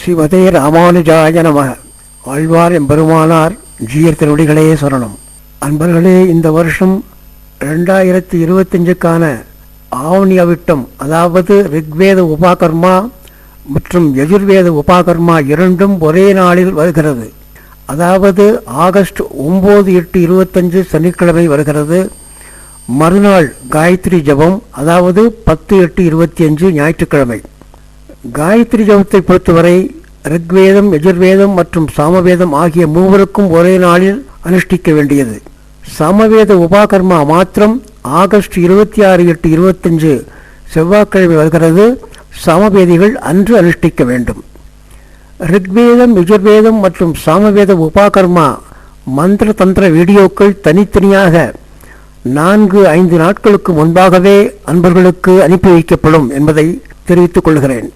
ஸ்ரீமதே ராமானுஜாய நமக. ஆழ்வார் எம்பெருமானார் ஜீயர் திருவடிகளே சரணம். அன்பர்களே, இந்த வருஷம் 2025க்கான ஆவணி அவிட்டம், அதாவது ரிக்வேத உபாகர்மா மற்றும் யஜுர்வேத உபாகர்மா இரண்டும் ஒரே நாளில் வருகிறது. அதாவது ஆகஸ்ட் 9-8-25 சனிக்கிழமை வருகிறது. மறுநாள் காயத்ரி ஜபம், அதாவது 10-8-25 ஞாயிற்றுக்கிழமை. காயத்ரி ஜபத்தை பொறுத்தவரை ரிக்வேதம், யஜுர்வேதம் மற்றும் சாமவேதம் ஆகிய மூவருக்கும் ஒரே நாளில் அனுஷ்டிக்க வேண்டியது. சாமவேத உபாகர்மா மாத்திரம் ஆகஸ்ட் 26-8-25 செவ்வாய்க்கிழமை வருகிறது. சாமவேதிகள் அன்று அனுஷ்டிக்க வேண்டும். ரிக்வேதம், யஜுர்வேதம் மற்றும் சாமவேத உபாகர்மா மந்திர தந்திர வீடியோக்கள் தனித்தனியாக 4-5 நாட்களுக்கு முன்பாகவே அன்பர்களுக்கு அனுப்பி வைக்கப்படும் என்பதை தெரிவித்துக் கொள்கிறேன்.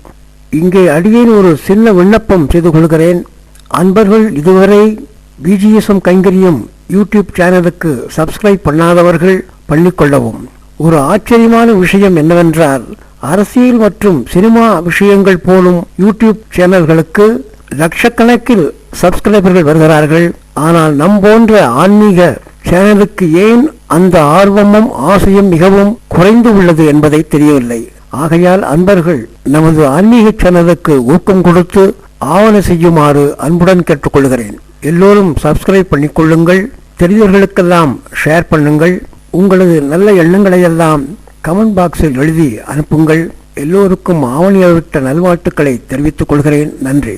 இங்கே அடியேன் ஒரு சின்ன விண்ணப்பம் செய்து கொள்கிறேன். அன்பர்கள் இதுவரை பிஜிஎஸ்எம் கைங்கரியம் யூடியூப் சேனலுக்கு சப்ஸ்கிரைப் பண்ணாதவர்கள் பண்ணிக்கொள்ளவும். ஒரு ஆச்சரியமான விஷயம் என்னவென்றால், அரசியல் மற்றும் சினிமா விஷயங்கள் போலும் யூடியூப் சேனல்களுக்கு லட்சக்கணக்கில் சப்ஸ்கிரைபர்கள் வருகிறார்கள். ஆனால் நம் போன்ற ஆன்மீக சேனலுக்கு ஏன் அந்த ஆர்வமும் ஆசையும் மிகவும் குறைந்து உள்ளது என்பதை தெரியவில்லை. ஆகையால் அன்பர்கள் நமது ஆன்மீக சேனலுக்கு ஊக்கம் கொடுத்து ஆவண செய்யுமாறு அன்புடன் கேட்டுக்கொள்கிறேன். எல்லோரும் சப்ஸ்கிரைப் பண்ணிக்கொள்ளுங்கள். தெரிந்தவர்களுக்கெல்லாம் ஷேர் பண்ணுங்கள். உங்களது நல்ல எண்ணங்களை எல்லாம் கமெண்ட் பாக்ஸில் எழுதி அனுப்புங்கள். எல்லோருக்கும் ஆவணியாவிட்ட நல்வாழ்த்துக்களை தெரிவித்துக் கொள்கிறேன். நன்றி.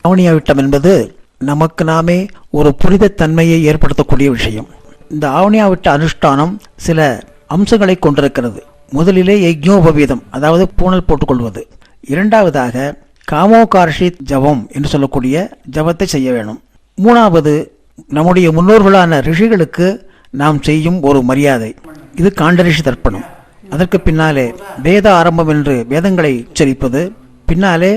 ஆவணியாவிட்டம் என்பது நமக்கு நாமே ஒரு புனித தன்மையை ஏற்படுத்தக்கூடிய விஷயம். இந்த ஆவணியாவிட்ட அனுஷ்டானம் சில அம்சங்களை கொண்டிருக்கிறது. முதலிலே யஜ்ஞோபவீதம், அதாவது பூணல் போட்டுக்கொள்வது. இரண்டாவதாக காமோகார்ஷித் ஜபம் என்று சொல்லக்கூடிய ஜபத்தை செய்ய வேணும். மூணாவது, நம்முடைய முன்னோர்களான ரிஷிகளுக்கு நாம் செய்யும் ஒரு மரியாதை, இது காண்டரிஷி தர்ப்பணம். அதற்கு பின்னாலே வேத ஆரம்பம் என்று வேதங்களை உச்சரிப்பது. பின்னாலே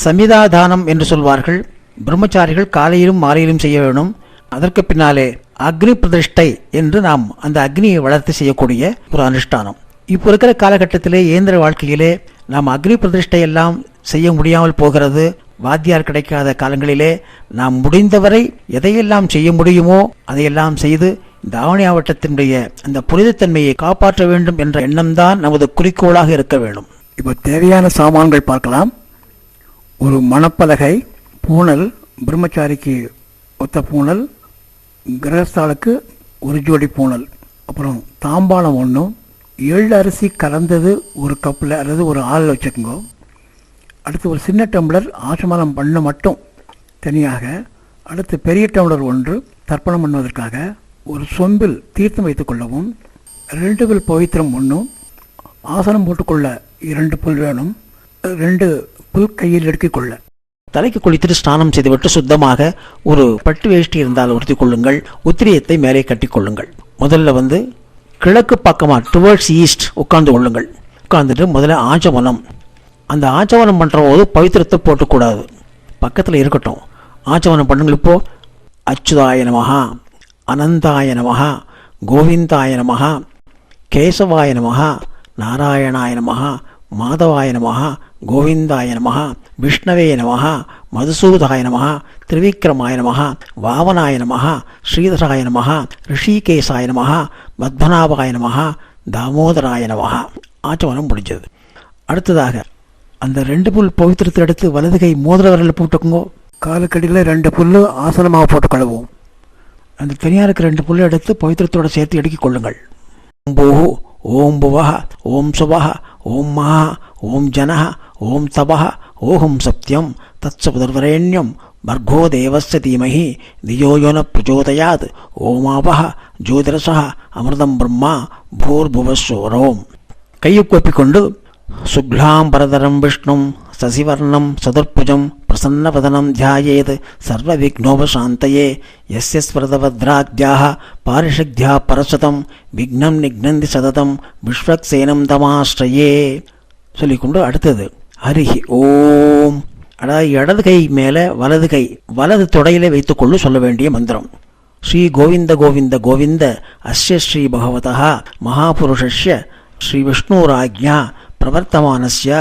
சமிதாதானம் என்று சொல்வார்கள். பிரம்மச்சாரிகள் காலையிலும் மாலையிலும் செய்ய வேணும். அதற்கு பின்னாலே அக்னி பிரதிஷ்டை என்று நாம் அந்த அக்னியை வளர்த்து செய்யக்கூடிய ஒரு அனுஷ்டானம். இப்போ இருக்கிற காலகட்டத்திலே இயந்திர வாழ்க்கையிலே நாம் அக்னி பிரதிஷ்டை எல்லாம் செய்ய முடியாமல் போகிறது. வாத்தியார் கிடைக்காத காலங்களிலே நாம் முடிந்தவரை எதையெல்லாம் செய்ய முடியுமோ அதையெல்லாம் செய்து இந்த ஆவணியாவட்டத்தினுடைய அந்த புனிதத்தன்மையை காப்பாற்ற வேண்டும் என்ற எண்ணம்தான் நமது குறிக்கோளாக இருக்க வேண்டும். இப்போ தேவையான சாமான்கள் பார்க்கலாம். ஒரு மணப்பலகை, பூணல், பிரம்மச்சாரிக்கு ஒத்த பூணல், கிரகஸ்தாளுக்கு ஒரு ஜோடி பூணல், அப்புறம் தாம்பாளம் ஒன்றும், எள் அரிசி கலந்தது ஒரு கப்பில் அல்லது ஒரு ஆளில் வச்சுக்கோங்க. அடுத்து ஒரு சின்ன டம்ளர் ஆசமனம் பண்ண மட்டும் தனியாக. அடுத்து பெரிய டம்ளர் ஒன்று தர்ப்பணம் பண்ணுவதற்காக. ஒரு சொம்பில் தீர்த்தம் வைத்துக் கொள்ளவும். 2 வில் பவித்திரம் ஒன்றும், ஆசனம் போட்டுக்கொள்ள 2 புல் வேணும். 2 புல் கையில் எடுத்துக்கொள்ள. தலைக்கு குளித்துட்டு ஸ்நானம் செய்துவிட்டு சுத்தமாக ஒரு பட்டு வேஷ்டி இருந்தால் உடுத்திக் கொள்ளுங்கள். உத்திரியத்தை மேலே கட்டிக்கொள்ளுங்கள். முதல்ல கிழக்கு பக்கமாக டுவர்ட்ஸ் ஈஸ்ட் உட்கார்ந்து கொள்ளுங்கள். உட்கார்ந்துட்டு முதல்ல ஆச்சமனம். அந்த ஆச்சமனம் பண்ணுற போது பவித்திரத்தை போட்டுக்கூடாது, பக்கத்தில் இருக்கட்டும். ஆச்சமனம் பண்ணுங்கள். இப்போ அச்சுதாய நமஹா, அனந்தாய நமஹா, கோவிந்தாய நமஹா, கேசவாய நமஹா, நாராயணாய நமஹா, மாதவாய நமஹா, கோவிந்தாய நமஹா, விஷ்ணவே நமஹா, மதுசூதாய நமஹா, திரிவிக்ரமாய நமஹா, வாவனாய நமஹா, ஸ்ரீதராய நமஹா, ரிஷிகேசாய நமஹா, பத்மநாபாய நமஹா, தாமோதராய நமஹா. ஆச்சமனம் முடிஞ்சது. அடுத்ததாக அந்த 2 புல் பவித்திரத்தை எடுத்து வலது கை மோதிர விரலில் போட்டுக்கோங்க. காலுக்கடியில் 2 புல் ஆசனமாக போட்டுக்கொள்ளவும். அந்த தனியாக இருக்கிற 2 புல்லை எடுத்து பவித்திரத்தோடு சேர்த்து எடுக்கிக் கொள்ளுங்கள். ஓம் பூஹு, ஓம் புவஹ, ஓம் சுவஹ, ஓம் மஹா, ஓம் ஜனஹ, ஓம் தபஹ, ஓஹம் சத்யம் தத்சபுதர்வரேண்யம் பர்கோ தேவஸ்ய தீமஹி தியோ யோ ந பிரச்சோதயாத் ஓமாவஹ ஜோதிரசஹ அமிர்தம் பிரம்மா பூர்புவஸ்வரோம். கையை கூப்பிக்கொண்டு சுக்லாம்பரதரம் விஷ்ணும் சசிவர்ணம் சதுர்புஜம் பிரசன்னவதனம் தியாயேத் சர்வவிக்னோபசாந்தயே யஸ்ய ஸ்மிருதபத்ராத்யாஹ பாரிஷக்த்யா பரசதம் விக்னம் நிக்னந்தி சததம் விஸ்வக்சேனம் தமாஸ்ரயே சொல்லிக்கொண்டு அடுத்தது ஹரிஹி ஓம். அதாவது இடது கை மேலே வலது கை வலது தொடையிலே வைத்துக்கொள்ளு சொல்ல வேண்டிய மந்திரம். ஸ்ரீ கோவிந்த கோவிந்த கோவிந்த அஸ்ய ஸ்ரீ பகவதः மகாபுருஷஸ்ய ஸ்ரீ விஷ்ணுராஜ்ஞா பிரவர்த்தமானஸ்ய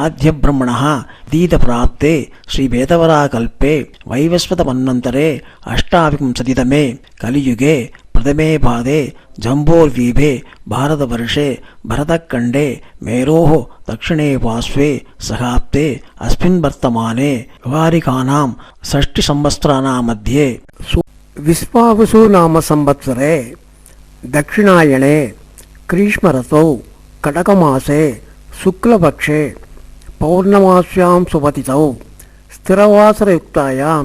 ஆத்ய பிரம்மணः தீத பிராப்தே ஸ்ரீ வேதவராகல்பே வைவஸ்வத மன்வந்தரே அஷ்டாவிம்சதிதமே கலியுகே பிரதமே பாதே ஜம்போர்வீபே பாரதவர்ஷே பரதக்கண்டே மேரோः தக்ஷிணே பாஸ்வே சகாப்தே அஸ்மின் வர்த்தமானே விவாரிகானாம் षष्टि संवत्सराणां मध्ये विश्वावसु नाम संवत्सरे दक्षिणायणे ग्रीष्मऋतौ कटकमासे शुक्लपक्षे पौर्णमास्यां सुपतितौ स्थिरवासरयुक्तायां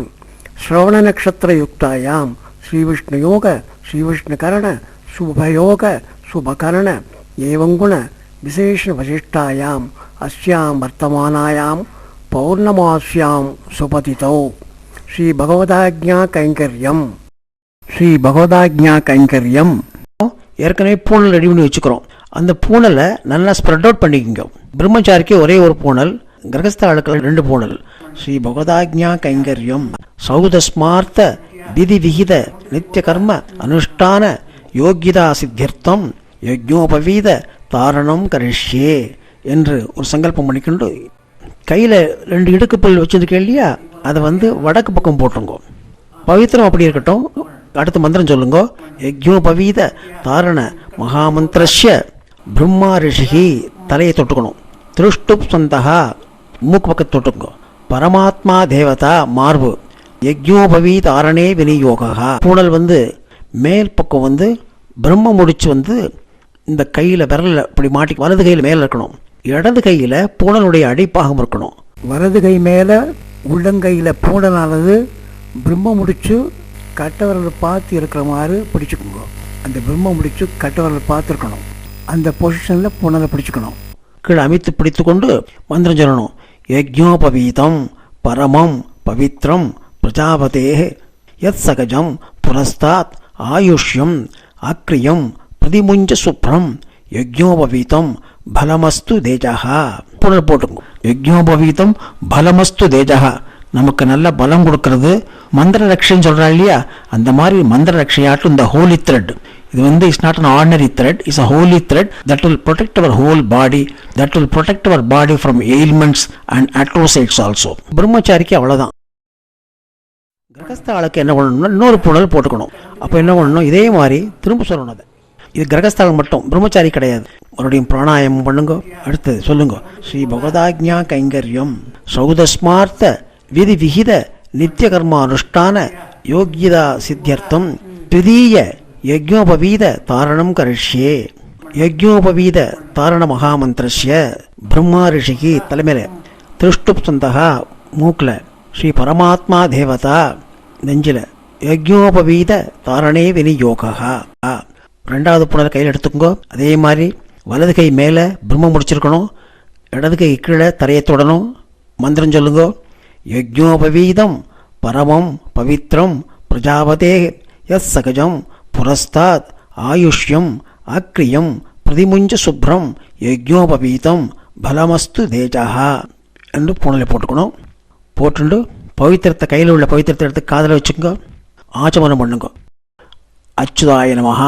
श्रवणनक्षत्रयुक्तायां श्रीविष्णुयोग श्रीविष्णुकरण शुभयोग शुभकर्ण एवं गुण विशेषवशिष्टायाम् अस्यां वर्तमानायां पौर्णमास्यां सुपतितौ श्री भगवदाज्ञा कैंकर्यम ஏற்கனவே பூனல் ரெடி பண்ணி வச்சுக்கிறோம். அந்த பூனலை நல்லா ஸ்ப்ரெட் அவுட் பண்ணிக்கோங்க. பிரம்மச்சாரிக்கு ஒரே ஒரு பூனல், கிரகஸ்த ஆளுக்கள் 2 பூனல். ஸ்ரீ பகவதாஜ்ஞா கைங்கரியம் சௌதஸ்மார்த்த விதி விகித நித்திய கர்ம அனுஷ்டான யோகிதா சித்தியர்த்தம் யஜ்ஞோபவீத தாரணம் கரிஷ்யே என்று ஒரு சங்கல்பம் பண்ணிக்கொண்டு கையில் 2 இடுக்குப்பல் வச்சிருக்கேன் இல்லையா, அதை வடக்கு பக்கம் போட்டுருங்கோ. பவித்திரம் அப்படி இருக்கட்டும். அடுத்த மந்திரம் சொல்லுங்க. யஜ்ஞோபவீத தாரண மகாமந்திரஸ்ய பிரம்மா ரிஷிகி தலையை தொட்டுக்கணும். திருஷ்டுப் சந்தகா மூக்கு பக்கத்தை தொட்டுக்கோ. பரமாத்மா தேவதா மார்பு. யஜ்ஞோபவீ தாரணே விநியோகா. பூனல் மேல் பக்கம் பிரம்ம முடிச்சு இந்த கையில் விரலில் இப்படி மாட்டி வலது கையில் மேலே இருக்கணும். இடது கையில் பூனலுடைய அடிப்பாகம் இருக்கணும். வலது கை மேலே உள்ளங்கையில் பூனலானது பிரம்ம முடிச்சு கட்டவரல் பார்த்து இருக்கிற மாதிரி பிடிச்சிக்கோங்க. அந்த பிரம்ம முடிச்சு கட்டவரல் பார்த்துருக்கணும். அந்த பொசிஷனில் பூனலை பிடிச்சிக்கணும். கீழே அமைத்து பிடித்து கொண்டு மந்திரம் சொல்லணும். யஜ்ஞோபவீதம் பரமம் பவித்ரம் பிரஜாபதே யத் சகஜம் புரஸ்தாத் ஆயுஷ்யம் அக்ரியம் பிரதிமுஞ்ச சுப்ரம் யஜ்ஞோபவீதம் பலமஸ்து தேஜகா. பூனல் போட்டுங்க. யஜ்ஞோபவீதம் பலமஸ்து தேஜகா. நமக்கு நல்ல பலம் கொடுக்கறது மந்திர ரக்ஷைன்னு சொல்கிறா இல்லையா, அந்த மாதிரி மந்திர ரக்ஷையாட்டும் இந்த ஹோலி த்ரெட். இது is not an ordinary thread, is a holy thread that will protect our whole body, that will protect our body from ailments and atrocities also. பிரம்மச்சாரிக்கு அவ்வளோதான். கிரகஸ்த ஆளுக்கு என்ன பண்ணணும்னா இன்னொரு பூனல் போட்டுக்கணும். அப்போ என்ன பண்ணணும், இதே மாதிரி திரும்ப சொல்லணும். அதை இது கிரகஸ்தாலம் மட்டும், பிரம்மச்சாரி கிடையாது. மறுபடியும் பிராணாயாமம் பண்ணுங்க. அடுத்தது சொல்லுங்க. ஸ்ரீ பகவதாஜ்ஞா கைங்கரியம் சௌதஸ்மார்த்த விதி விகித நித்திய கர்மானுஷ்டான யோகியதா சித்தியர்த்தம் த்விதீய யஜ்ஞோபவீத தாரணம் கரிஷ்யே. யஜ்ஞோபவீத தாரண மகாமந்திரஸ்ய பிரம்மா ரிஷிகி தலைமையில, திருஷ்டுப் சந்தகா மூக்கில், ஸ்ரீ பரமாத்மா தேவதா நெஞ்சில், யஜ்ஞோபவீத தாரணே விநியோகா. 2வது புனல் கையில் எடுத்துக்கோ. அதே மாதிரி வலது கை மேலே பிரம்ம முடிச்சிருக்கணும். இடது கை கீழே தரையை தொடணும். மந்திரம் சொல்லுங்க. யஜ்ஞோபவீதம் பரமம் பவித்ரம் பிரஜாபதே யத் சகஜம் புரஸ்தாத் ஆயுஷ்யம் அக்ரியம் பிரதிமுஞ்ச சுப்ரம் யஜ்ஞோபவீதம் பலமஸ்து தேஜகா என்று பூனலை போட்டுக்கணும். போட்டுண்டு பவித்திரத்தை, கையில் உள்ள பவித்திரத்தை எடுத்து காதில் வச்சுக்கோ. ஆச்சமனம் பண்ணுங்க. அச்சுதாய நமஹ,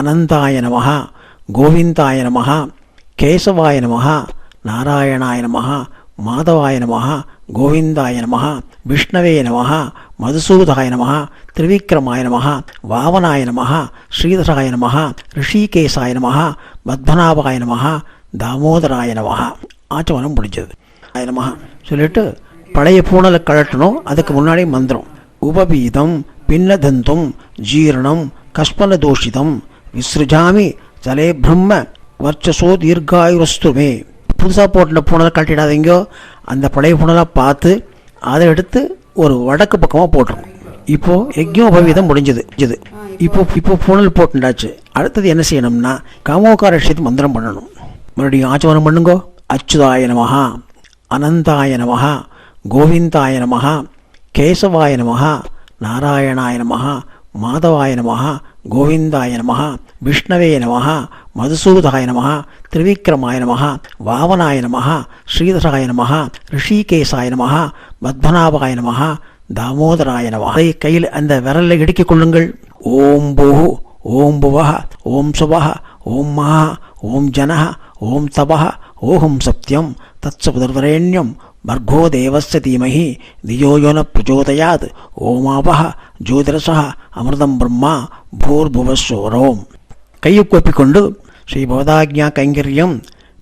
அனந்தாய நமஹ, கோவிந்தாய நமஹ, கேசவாய நமஹ, நாராயணாய நமஹ, மாதவாய நமஹ, கோவிந்தாய நமஹ, விஷ்ணவே நமஹ, மதுசூதாய நமஹ, திரிவிக்ரமாய நமஹ, வாவனாய நமஹ, ஸ்ரீதராய நமஹ, ரிஷிகேசாய நமஹ, பத்மநாபாய நமஹ, தாமோதராய நமஹ. ஆச்சமனம் முடிஞ்சது. ஆய நமஹ சொல்லிட்டு பழைய பூனலை கழட்டணும். அதுக்கு முன்னாடி மந்திரம். உபபீதம் பின்னதந்தும் ஜீரணம் கஸ்மல தோஷிதம் விஸ்ருஜாமி ஜலே பிரம்ம வர்ச்சசோ தீர்காயுரஸ்துமே. புதுசாக போட்ட பூனலை கட்டிடாதீங்கோ. அந்த பழைய பூனலை பார்த்து அதை எடுத்து ஒரு வடக்கு பக்கமாக போட்டுரும். இப்போது யஜ்ஞோபவீதம் முடிஞ்சது. இப்போ பூனல் போட்டுண்டாச்சு. அடுத்தது என்ன செய்யணும்னா காமோகார விஷயத்து மந்திரம் பண்ணணும். மறுபடியும் ஆச்சமனம் பண்ணுங்கோ. அச்சுதாய நமஹ, அனந்தாய நமஹ, கோவிந்தாய நமஹ, கேசவாய நமஹ, நாராயணாய நமஹ, மாதவாய நமஹ, கோவிந்தாய நமஹ, விஷ்ணவே நமஹ, மதுசூதாய நமஹ, திரிவிக்ரமாய நமஹ, வாவனாய நமஹ, ஸ்ரீதராய நமஹ, ரிஷிகேசாய நமஹ, பத்மநாபாய நமஹ, தாமோதராய நமஹ. கையில் அந்த விரலை இடுக்கிக் கொள்ளுங்கள். ஓம் பூஹு, ஓம் புவஹ, ஓம் சுவஹ, ஓம் மஹா, ஓம் ஜனஹ, ஓம் தபஹ, ஓஹம் சத்யம் தத்சபுதர்வரேண்யம் பர்கோ தேவஸ்ய தீமஹி தியோ யோ ந பிரச்சோதயாத் ஓமாவஹ ஜோதிரசஹ அமிர்தம் பிரம்மா பூர்புவஸ்வரோம். கையை கூப்பிக்கொண்டு ஸ்ரீ பவதாக்ஞா கைங்கரியம்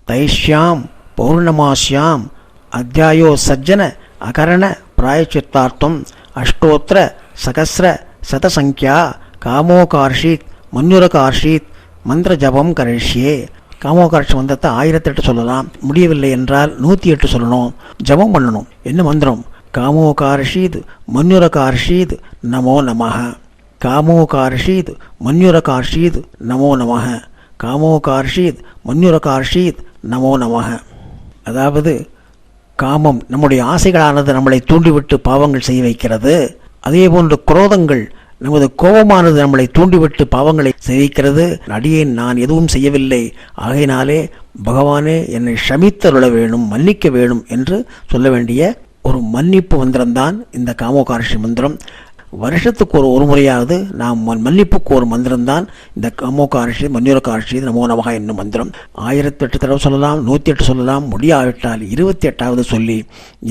தைஷ்யாம் பௌர்ணமாஸ்யாம் அத்தியாயோ சஜ்ஜன அகரண பிராயச்சித்தார்த்தம் அஷ்டோத்திர சகஸ்ர சதசங்கியா காமோகார்ஷீத் மன்யுரகார்ஷீத் மந்திர ஜபம் கரிஷ்யே. காமோகார்ஷி மந்திரத்தை 1008 சொல்லலாம், முடியவில்லை என்றால் 108 சொல்லணும், ஜபம் பண்ணணும். என்ன மந்திரம்? காமோகார்ஷீத் மன்யுரகார்ஷீத் நமோ நமஹ. காமோகார்ஷீத் மன்யுரகார்ஷீத் நமோ நமஹ. காமோகார்ஷீத் மன்யுரகார்ஷீத் நமோ நமஹ. அதாவது காமம் நம்முடைய ஆசைகளானது நம்மளை தூண்டிவிட்டு பாவங்கள் செய்ய வைக்கிறது. அதே போன்று குரோதங்கள், நமது கோபமானது நம்மளை தூண்டிவிட்டு பாவங்களை செய்விக்கிறது. அடியேன் நான் எதுவும் செய்யவில்லை, ஆகையினாலே பகவானே என்னை க்ஷமித்தருள வேணும், மன்னிக்க வேணும் என்று சொல்ல வேண்டிய ஒரு மன்னிப்பு மந்திரம்தான் இந்த காமோகார்ஷி மந்திரம். வருஷத்துக்கு ஒரு முறையாவது நாம் மன்னிப்புக்கு ஒரு மந்திரம்தான் இந்த காமோகார்ஷி மன்யுரகார்ஷி நமோ நமஹ என்னும் மந்திரம். 1008 தடவை சொல்லலாம், 108 சொல்லலாம், முடியாவிட்டால் 28வது சொல்லி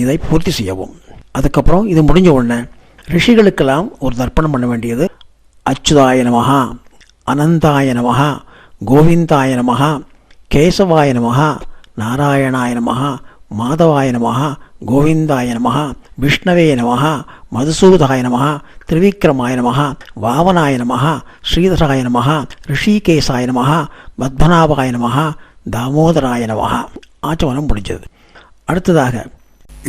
இதை பூர்த்தி செய்யவும். அதுக்கப்புறம் இது முடிஞ்ச உடனே ரிஷிகளுக்கெல்லாம் ஒரு தர்ப்பணம் பண்ண வேண்டியது. அச்சுதாய நமஹா, அனந்தாய நமஹா, கோவிந்தாய நமஹா, கேசவாய நமஹா, நாராயணாய நமஹா, மாதவாய நமஹா, கோவிந்தாய நமஹா, விஷ்ணவே நமஹா, மதுசூதாய நமஹா, திரிவிக்ரமாய நமஹா, வாவனாய நமஹா, ஸ்ரீதராய நமஹா, ரிஷிகேசாய நமஹா, பத்மநாபாய நமஹா, தாமோதராய நமஹா. ஆச்சமனம் முடிஞ்சது. அடுத்ததாக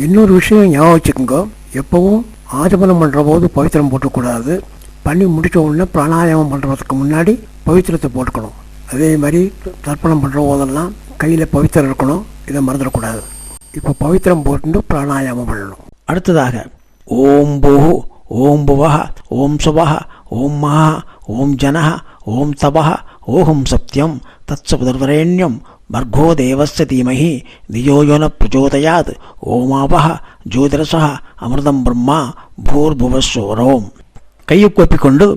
இன்னொரு விஷயம் ஞாபகம் வச்சுக்கோங்க, எப்பவும் ஆச்சமனம் பண்ணுற போது பவித்திரம் போட்டுக்கூடாது. பண்ணி முடித்த உடனே பிராணாயாமம் பண்ணுறதுக்கு முன்னாடி பவித்திரத்தை போட்டுக்கணும். அதே மாதிரி தர்ப்பணம் பண்ணுற போதெல்லாம் கையில் பவித்திரம் இருக்கணும், இதை மறந்துடக்கூடாது. இப்போ பவித்திரம் போட்டு பிராணாயாமம் பண்ணணும். அடுத்ததாக ஓம் பூஹு ஓம் புவஹ ஓம் சுவஹ ஓம் மஹா ஓம் ஜனஹ ஓம் தபஹ ஓஹம் சத்யம் தத்சபுதர்வரேண்யம் பர்கோ தேவஸ்ய தீமஹி தியோ யோ ந பிரச்சோதயாத் ஓமாவஹ ஜோதிரசஹ அமிர்தம் பிரம்மா பூர்புவஸ்வரோம். கையை கூப்பிக்கொண்டு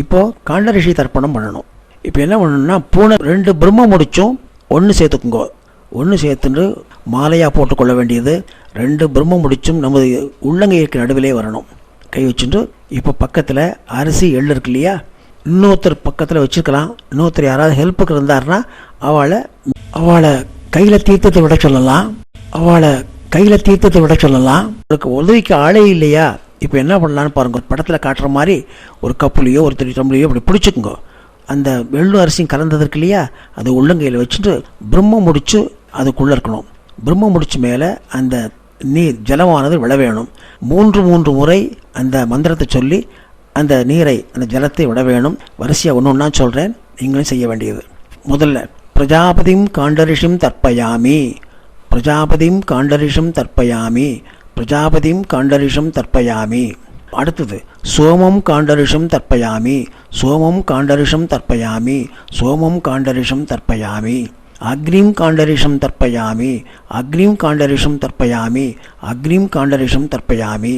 இப்போ காண்டரிஷி தர்ப்பணம் பண்ணணும். இப்போ என்ன பண்ணணும்னா, பூனை 2 பிரம்ம முடிச்சும் ஒன்று சேர்த்துக்குங்கோ. ஒன்று சேர்த்துட்டு மாலையாக போட்டுக்கொள்ள வேண்டியது. 2 பிரம்ம முடிச்சும் நமது உள்ளங்கைக்கு நடுவிலே வரணும். கை வச்சுட்டு இப்போ பக்கத்தில் அரிசி எள்ளு இருக்கு இல்லையா, இன்னொருத்தர் பக்கத்தில் வச்சுருக்கலாம். இன்னொருத்தர் யாராவது ஹெல்ப்புக்கு இருந்தாருன்னா அவளை கையில் தீர்த்தத்தை விட சொல்லலாம். அவளுக்கு உதவிக்கு ஆளே இல்லையா, இப்போ என்ன பண்ணலான்னு பாருங்க. படத்தில் காட்டுற மாதிரி ஒரு கப்புலையோ ஒரு டம்ளையோ இப்படி பிடிச்சிக்குங்க. அந்த வெள்ளு அரிசியும் கலந்தது இருக்கு இல்லையா, அது உள்ளங்கையில் வச்சுட்டு பிரம்ம முடிச்சு அதுக்குள்ளே இருக்கணும். பிரம்ம முடிச்சு மேலே அந்த நீர் ஜலமானது விட வேணும். 3 முறை அந்த மந்திரத்தை சொல்லி அந்த நீரை அந்த ஜலத்தை விட வேணும். வரிசையாக ஒன்று ஒன்றா சொல்கிறேன், நீங்களும் செய்ய வேண்டியது. முதல்ல பிரஜாபதிம் காண்டரிஷம் தர்ப்பயாமி, பிரஜாபதிம் காண்டரிஷம் தர்ப்பயாமி, பிரஜாபதிம் காண்டரிஷம் தர்ப்பயாமி. அடுத்தது சோமம் காண்டரிஷம் தர்ப்பயாமி, சோமம் காண்டரிஷம் தர்ப்பயாமி, சோமம் காண்டரிஷம் தர்ப்பயாமி. அக்னிம் காண்டரிஷம் தர்ப்பயாமி, அக்னிம் காண்டரிஷம் தர்ப்பயாமி, அக்னிம் காண்டரிஷம் தர்ப்பயாமி.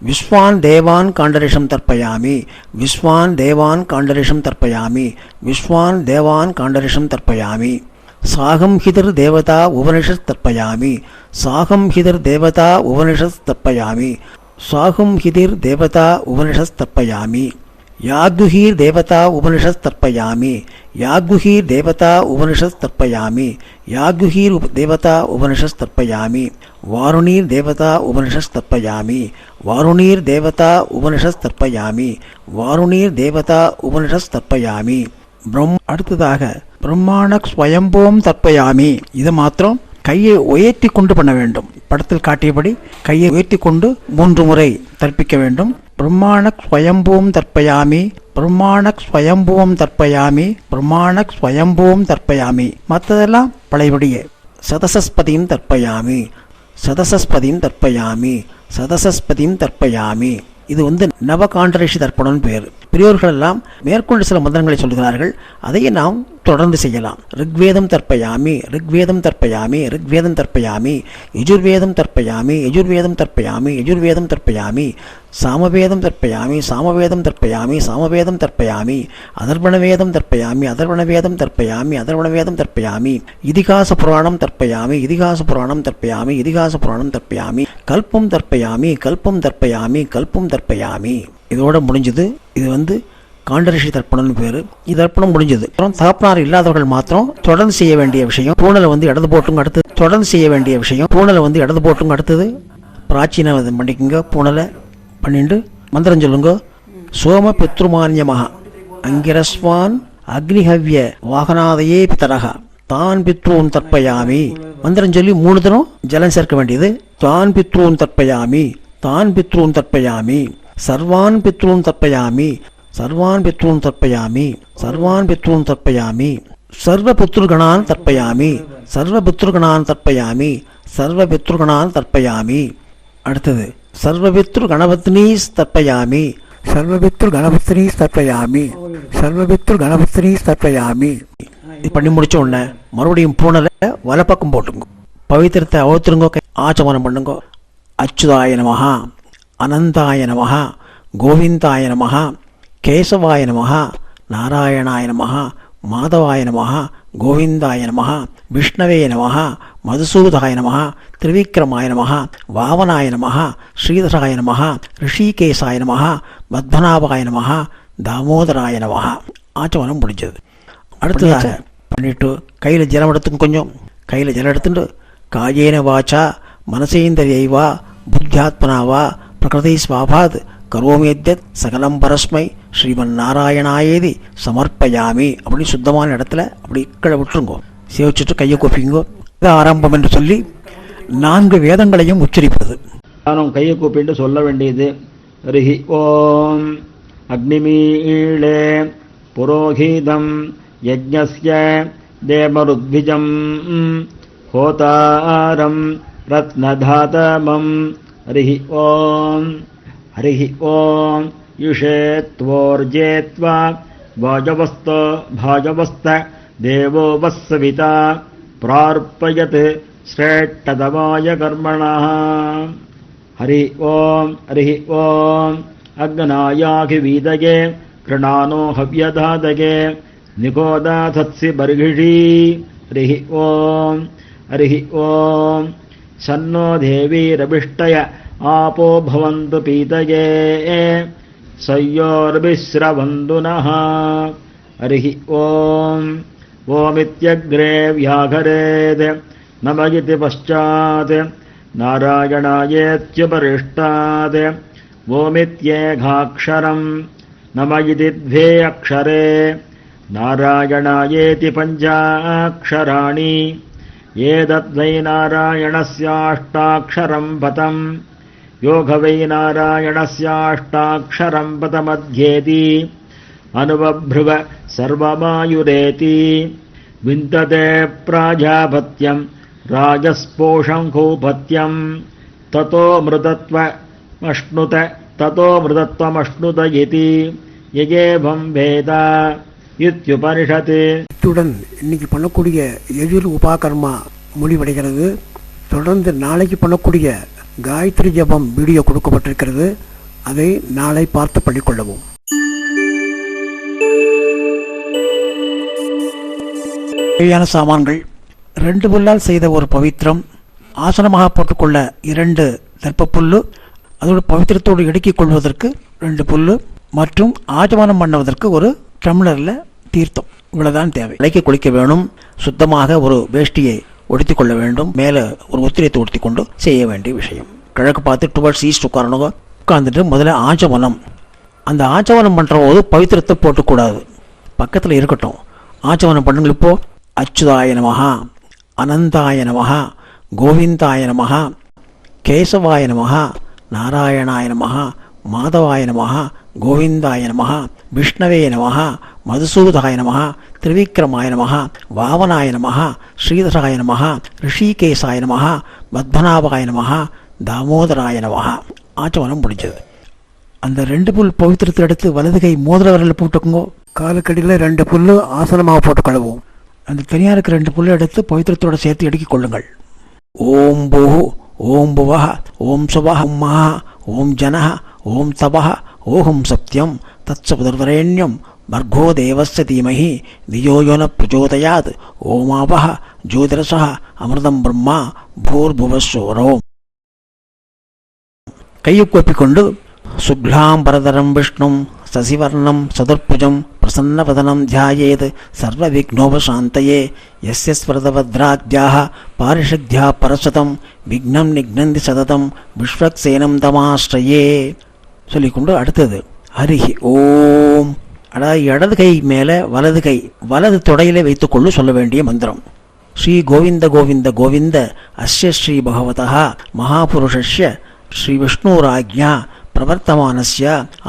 விஸ்வான் தேவான் காண்டரிஷம் தர்ப்பயாமி, விஸ்வான் தேவான் காண்டரிஷம் தர்ப்பயாமி, விஸ்வான் தேவான் காண்டரிஷம் தர்ப்பயாமி. சாகம் ஹிதர் தேவதா உபனிஷத் தர்ப்பயாமி, சாகம் ஹிதர் தேவதா உபனிஷத் தர்ப்பயாமி, சாகம் ஹிதிர் தேவதா உபனிஷத் தர்ப்பயாமி. யாகுஹீர் தேவதா உபனிஷத் தர்ப்பயாமி, யாகுஹீர் தேவதா உபனிஷத் தர்ப்பயாமி, யாகுஹீர் தேவதா உபனிஷத் தர்ப்பயாமி. வாருணீர் தேவதா உபனிஷத் தர்ப்பயாமி, வாருணீர் தேவதா உபனிஷத் தர்ப்பயாமி, வாருணீர் தேவதா உபனிஷத் தர்ப்பயாமி. அடுத்ததாக பிரம்மாண ஸ்வயம்போம் தர்ப்பயாமி. இதை மாத்திரம் கையை உயர்த்தி கொண்டு பண்ண வேண்டும். படத்தில் காட்டியபடி கையை உயர்த்தி கொண்டு 3 முறை தர்ப்பிக்க வேண்டும். பிரம்மாண ஸ்வயம்போம் தர்ப்பயாமி, பிரம்மாண ஸ்வயம்போம் தர்ப்பயாமி, பிரம்மாண ஸ்வயம்போம் தர்ப்பயாமி. மற்றதெல்லாம் பழையபடியே. சதசஸ்பதியும் தர்ப்பயாமி, சதசஸ்பதியும் தர்ப்பயாமி, சதசஸ்பதியும் தர்ப்பயாமி. இது நவகாண்டரிஷி தர்ப்பணம்னு பேர். பெரியோர்கள் எல்லாம் மேற்கொண்டு சில மந்திரங்களை சொல்கிறார்கள், அதையே நாம் தொடர்ந்து செய்யலாம். ரிக்வேதம் தர்ப்பயாமி, ரிக்வேதம் தர்ப்பயாமி, ரிக்வேதம் தர்ப்பயாமி, யஜுர்வேதம் தர்ப்பயாமி, யஜுர்வேதம் தர்ப்பயாமி, யஜுர்வேதம் தர்ப்பயாமி. சாமவேதம் தர்ப்பயாமி சாமவேதம் தர்ப்பயாமி சாமவேதம் தர்ப்பயாமி அதர்வணவேதம் தர்ப்பயாமி அதர்வணவேதம் தர்ப்பயாமி அதர்வணவேதம் தர்ப்பயாமி இதிகாச புராணம் தர்ப்பயாமி இதிகாச புராணம் தர்ப்பயாமி இதிகாச புராணம் தர்ப்பயாமி கல்பம் தர்ப்பயாமி கல்பம் தர்ப்பயாமி கல்பம் தர்ப்பயாமி. இதோட முடிஞ்சது. இது காண்டரிஷி தர்ப்பணம்னு பேர். இது தர்ப்பணம் முடிஞ்சது. அப்புறம் தகப்பனார் இல்லாதவர்கள் மாத்திரம் தொடர்ந்து செய்ய வேண்டிய விஷயம் பூனலை இடது போட்டுங்க. அடுத்தது தொடர்ந்து செய்ய வேண்டிய விஷயம் பூனலை இடது போட்டுங்க. அடுத்தது பிராச்சீன பண்ணிக்கோங்க. பூனலை பண்ணிட்டு மந்திரம் சொல்லுங்க. சோம பித்ருமான்யமாக அங்கிரஸ்வான் அக்னிஹவ்ய வாகனாதையே பிதரக தான் பித்ரூன் தர்ப்பயாமி. மந்திரம் சொல்லி 3 தினம் ஜலம் சேர்க்க வேண்டியது. தான் பித்ரூன் தர்ப்பயாமி தான் பித்ரூன் தர்ப்பயாமி சர்வான் பித்ரூன் தர்ப்பயாமி சர்வான் பித்ரூன் தர்ப்பயாமி சர்வான் பித்ரூன் தர்ப்பயாமி சர்வ பித்ருகணான் தர்ப்பயாமி சர்வ பித்ருகணான் தர்ப்பயாமி சர்வ பித்ருகணான் தர்ப்பயாமி. அடுத்தது சர்வபித்ரு கணபத்னீஸ் தர்ப்பயாமி சர்வபித்ரு கணபத்னீஸ் தர்ப்பயாமி சர்வபித்ரு கணபத்னீஸ் தர்ப்பயாமி. இது பண்ணி முடிச்ச உடனே மறுபடியும் பூனலை வலப்பக்கம் போட்டுங்க. பவித்திரத்தை அவுத்துருங்கோ. ஆச்சமனம் பண்ணுங்க. அச்சுதாய நமஹ அனந்தாய நமஹ கோவிந்தாய நமஹ கேசவாய நமஹ நாராயணாய நமஹ மாதவாய நமஹ கோவிந்தாய நமஹ விஷ்ணவே நமஹ மதுசூதாய நமஹ திரிவிக்ரமாய நமஹ வாவனாய நமஹ ஸ்ரீதராய நமஹ ரிஷிகேசாய நமஹ பத்மநாபாய நமஹ தாமோதராய நமஹ. ஆச்சமனம் முடிஞ்சது. அடுத்ததாக பண்ணிட்டு கையில் ஜலம் எடுத்துங்க. கொஞ்சம் கையில் ஜலம் எடுத்துட்டு காயேன வாச்சா மனசேந்திரியைவா புத்தியாத்மனாவா பிரகிருதி ஸ்வாபாத் கரோமேத்யத் சகலம் பரஸ்மை ஸ்ரீமன் நாராயணாயேதி சமர்ப்பயாமி அப்படின்னு சுத்தமான இடத்துல அப்படி கீழே விட்டுருங்கோ. சேவிச்சுட்டு கையை கூப்பிங்கோ. ஆரம்பம் என்று சொல்லி 4 வேதங்களையும் உச்சரிப்பது. நானும் கையை கூப்பிட்டு சொல்ல வேண்டியது. ஹரிஹி ஓம் அக்னிமீளே புரோஹிதம் யஜ்ஞஸ்ய தேவருத்விஜம் ஹோதாரம் ரத்னதாதமம். ஹரிஹி ஓம் ஹரிஹி ஓம் யுஷேத்வோர்ஜேத்வா வாஜவஸ்த பாஜவஸ்த தேவோ வஸ்ஸவிதா பிரார்ப்பயத் ஸ்ரேஷ்டதமாய கர்மணः. ஹரி ஓம் அக்னாயாகிவீதயே கிருணானோ ஹவ்யதாதயே நிகோதாதத்சி பர்கிஷி. ஹரி ஓம் சன்னோ தேவீரபிஷ்டய ஆபோ பவந்து பீதயே சய்யோர்பிஸ்ரவந்து நः. ஹரி ஓம் ஓமித்யக்ரே வியாகரேத் நம இதி பశ్చాத் நாராயணாயேத்யுபரிஷ்டாத் ஓமித்யேகாக்ஷரம் நம இதி द्वे அக்ஷரே நாராயணாயேதி பஞ்சாக்ஷராணி ஏதத்வை நாராயணஸ்யாஷ்டாக்ஷரம் பதம் யோகவை நாராயணஸ்யாஷ்டாக்ஷரம் பதமத்யேதி அனுபப்ருவ சர்வமாயுரேதி விந்ததே பிராஜாபத்யம் ராஜஸ்போஷங்கூபத்யம் ததோ மிருதத்வமஷ்ணுத இதி யகேவம் வேத இத்யுபனிஷத். இத்துடன் இன்னைக்கு பண்ணக்கூடிய எதிர் உபாகர்மா முடிவடைகிறது. தொடர்ந்து நாளைக்கு பண்ணக்கூடிய காயத்ரி ஜபம் வீடியோ கொடுக்கப்பட்டிருக்கிறது. அதை நாளை பார்த்து பண்ணிக்கொள்ளவும். தேவையான சாமான்கள் 2 புல்லால் செய்த ஒரு பவித்திரம், ஆசனமாக போட்டுக்கொள்ள 2 தர்ப்பப்புல்லு, அதோடு பவித்திரத்தோடு இடுக்கிக் கொள்வதற்கு 2 புல்லு மற்றும் ஆச்சமனம் பண்ணுவதற்கு ஒரு டம்ளரில் தீர்த்தம். இவ்வளவுதான் தேவை. விலைக்கு குளிக்க வேணும். சுத்தமாக ஒரு வேஷ்டியை உடுத்தி கொள்ள வேண்டும். மேலே ஒரு உத்திரியத்தை உடுத்தி கொண்டு செய்ய வேண்டிய விஷயம். கிழக்கு பார்த்து டுவர்ட்ஸ் ஈஸ்ட் உட்காரணுங்க. உட்கார்ந்துட்டு முதல்ல ஆச்சமனம். அந்த ஆச்சமனம் பண்ணுற போது பவித்திரத்தை போட்டுக்கூடாது, பக்கத்தில் இருக்கட்டும். ஆச்சமனம் பண்ணுங்கள். இப்போ அச்சுதாய நமஹ அனந்தாய நமஹ கோவிந்தாய நமஹ கேசவாய நமஹ நாராயணாய நமஹ மாதவாய நமஹ கோவிந்தாய நமஹ விஷ்ணவே நமஹ மதுசூதாய நமஹ திரிவிக்ரமாய நமஹ வாவனாய நமஹ ஸ்ரீதராய நமஹ ரிஷிகேசாய நமஹ பத்மநாபாய நமஹ தாமோதராய நமஹ. ஆச்சமனம் முடிஞ்சது. அந்த 2 புல் பவித்திரத்தை எடுத்து வலது கை மோதிர விரலில் போட்டுக்குங்கோ. காலுக்கடியில் 2 புல்லு ஆசனமாக போட்டு கழுவும். அந்த தனியாக இருக்கிற 2 புல்லை எடுத்து பவித்திரத்தோடு சேர்த்து எடுக்கிக் கொள்ளுங்கள். ஓம் பூ ஓம் புவஹ ஓம் சுவஹ மஹ ஓம் ஜனஹ ஓம் தபஹ ஓஹம் சத்யம் தத்சபுதர்வரேண்யம் பர்கோ தேவஸ்ய தீமஹி தியோ யோ ந பிரச்சோதயாத் ஓமாவஹ ஜோதிரசஹ அமிர்தம் பிரம்மா பூர்புவஸ்ஸோரோம். கையை கூப்பிக்கொண்டு சுக்லாம் பரதரம் விஷ்ணும் சசிவர்ணம் சதுர்புஜம் பிரசன்னவதனம் தியாயேத் சர்வவிக்னோபசாந்தயே யஸ்ய ஸ்வரதபத்ராத்யாः பாரிஷத்யா பரசதம் விக்னம் நிக்னந்தி சததம் விஸ்வக்சேனம் தமாஸ்ரயே சொல்லிக்கொண்டு அடுத்தது ஹரிஹி ஓம். அதாவது இடது கை மேலே வலது தொடையிலே வைத்துக்கொண்டு சொல்ல வேண்டிய மந்திரம். ஸ்ரீ கோவிந்த கோவிந்த கோவிந்த அஸ்ய ஸ்ரீ பகவதः மகாபுருஷஸ்ய ஸ்ரீ விஷ்ணுராஜ்ஞா பிரவர்த்தமானஸ்ய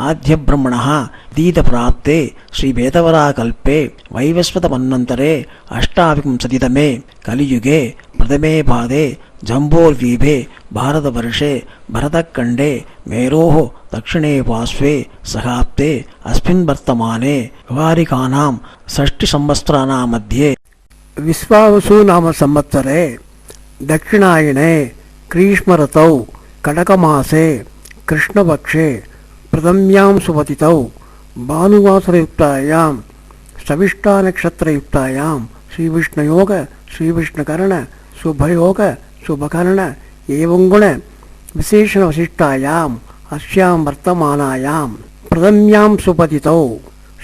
ஆத்ய பிரம்மணः தீதபிராப்தே ஸ்ரீ வேதவராகல்பே வைவஸ்வத மன்வந்தரே அஷ்டாவிंशतितमे கலியுகே பிரதமே பாதே ஜம்போர்தீபே பாரதவர்ஷே பரதக்கண்டே மேரோः தக்ஷிணே பாஸ்வே சகாப்தே அஸ்மின் வர்த்தமானே விவாரிகானாம் षष्टि संवत्सराणां मध्ये विश्वावसु नाम संवत्सरे दक्षिणायने ग्रीष्मऋतौ कडकमासे कृष्णपक्षे प्रथम्यां सुपतितौ भानुवासरयुक्तायां सविष्टानक्षत्रयुक्तायां श्रीविष्णुयोग श्रीविष्णुकर्ण शुभयोग शुभकर्ण एवं गुण विशेषणवशिष्टायाम् अस्यां वर्तमानायां प्रथम्यां सुपतितौ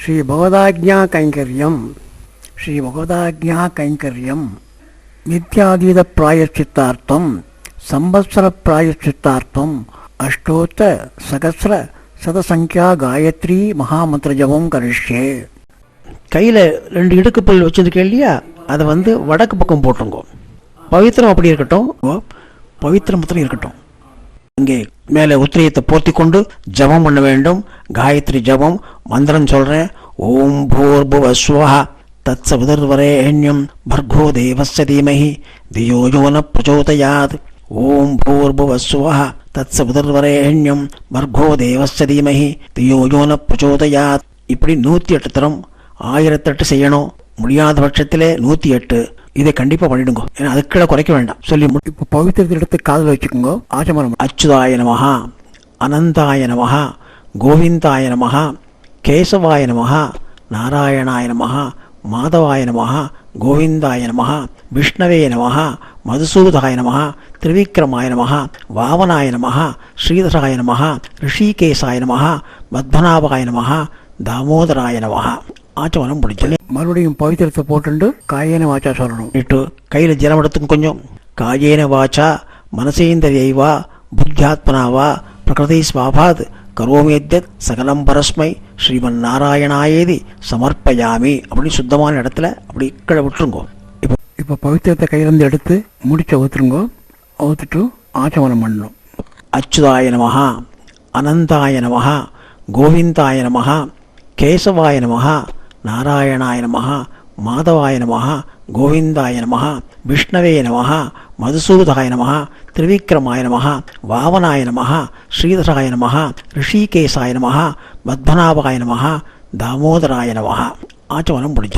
श्रीभगवदाज्ञाकैङ्कर्यं नित्यातीतप्रायश्चित्तार्थं संवत्सरप्रायश्चित्तार्थं अष्टोत्तर सहस्र शतसंख्या गायत्री महामंत्र जपम करिष्ये. கையில் 2 இடுக்குப்பல் வச்சிருக்கேன் இல்லையா, அதை வடக்கு பக்கம் போட்டுங்கோ. பவித்திரம் அப்படி இருக்கட்டும், பவித்திரம் மாத்திரம் இருக்கட்டும். இங்கே மேலே உத்திரியத்தை போர்த்தி கொண்டு ஜபம் பண்ண வேண்டும். காயத்ரி ஜபம் மந்திரம் சொல்கிறேன். ஓம் பூர்புவஸ்வஹ தத்சவிதுர்வரேண்யம் பர்கோ தேவஸ்ய தீமஹி தியோ யோ ந பிரச்சோதயாத். ஓம் பூர்புவஸ்வஹ தத்சவிதுர்வரேண்யம் பர்கோ தேவஸ்ய தீமஹி தியோ யோ ந பிரச்சோதயாத். இப்படி 108 தரம் 1008 செய்யணும். முடியாத பட்சத்திலே 108. இதை கண்டிப்பாக பண்ணிடுங்க. ஏன்னா அதுக்கிட குறைக்க வேண்டாம். சொல்லி இப்போ பவித்திரத்தை எடுத்து காதில் வச்சுக்கோங்க. ஆச்சமரம். அச்சுதாய நமஹ, அனந்தாய நமஹ, கோவிந்தாய நமஹ, கேசவாய நமஹ, நாராயணாய நமஹ, மாதவாய நமஹ, கோவிந்தாய நமஹ, விஷ்ணவே நமஹ, மதுசூதாய நமஹ, திரிவிக்ரமாய நமஹ, வாவனாய நமஹ, ஸ்ரீதராய நமஹ, ரிஷிகேசாய நமஹ, பத்மநாபாய நமஹ, தாமோதராய நமஹ. ஆச்சமனம் பிடிச்சல. மறுபடியும் பவித்திரத்தை போட்டு காயேன வாச்சா சொல்லணும். இட்டு கையில் ஜலம் எடுத்துக்கும் கொஞ்சம். காயேன வாச்சா மனசேந்திரியைவா புத்தியாத்மனாவா பிரகிருதி ஸ்வாபாத் கரோமேத்யத் சகலம் பரஸ்மை ஸ்ரீமன் நாராயணாயேதி சமர்ப்பயாமி அப்படின்னு சுத்தமான இடத்துல அப்படி கீழே விட்டுருங்கோ. இப்போ பவித்திரத்தை கையிலேருந்து எடுத்து முடிச்ச ஊற்றுருங்கோ. ஊற்றுட்டு ஆச்சமனம் பண்ணணும். அச்சுதாய நமஹ, அனந்தாய நமஹ, கோவிந்தாய நமஹ, கேசவாய நமஹ, நாராயணாய நமஹ, மாதவாய நமஹ, கோவிந்தாய நமஹ, விஷ்ணவே நமஹ, மதுசூதாய நமஹ, திரிவிக்ரமாய நமஹ, வாவனாய நமஹ, ஸ்ரீதராய நமஹ, ரிஷிகேசாய நமஹ, பத்மநாபாய நமஹ, தாமோதராய நமஹ. ஆச்சமனம் பிடிச்ச